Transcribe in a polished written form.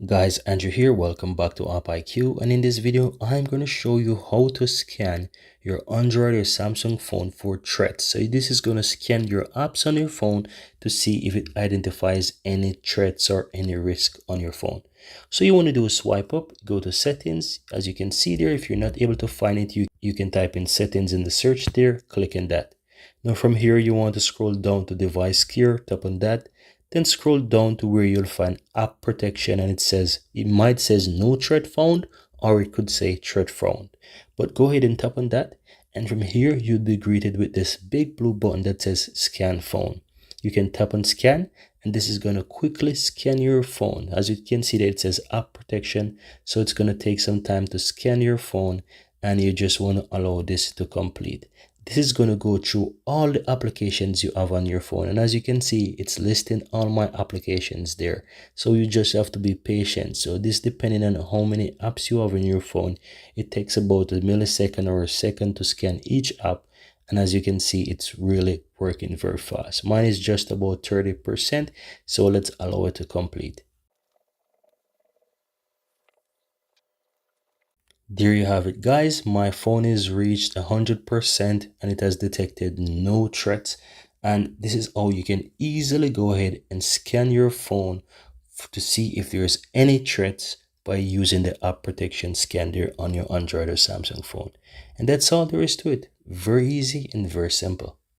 Guys, Andrew here. Welcome back to AppIQ, and in this video I'm going to show you how to scan your Android or Samsung phone for threats. So this is going to scan your apps on your phone to see if it identifies any threats or any risk on your phone. So you want to do a swipe up, go to settings. As you can see there, if you're not able to find it, you can type in settings in the search there, click on that. Now from here you want to scroll down to device care, tap on that. Then scroll down to where you'll find app protection, and it might says no threat found, or it could say threat found. But go ahead and tap on that, and from here you'll be greeted with this big blue button that says scan phone. You can tap on scan, and this is going to quickly scan your phone. As you can see that it says app protection, so it's going to take some time to scan your phone, and you just want to allow this to complete. This is going to go through all the applications you have on your phone, and as you can see, it's listing all my applications there. So you just have to be patient. So this, depending on how many apps you have on your phone, it takes about a millisecond or a second to scan each app. And as you can see, it's really working very fast. Mine is just about 30%, so let's allow it to complete. There you have it, guys. My phone is reached 100% and it has detected no threats. And this is how you can easily go ahead and scan your phone to see if there's any threats by using the app protection scan there on your Android or Samsung phone. And that's all there is to it. Very easy and very simple.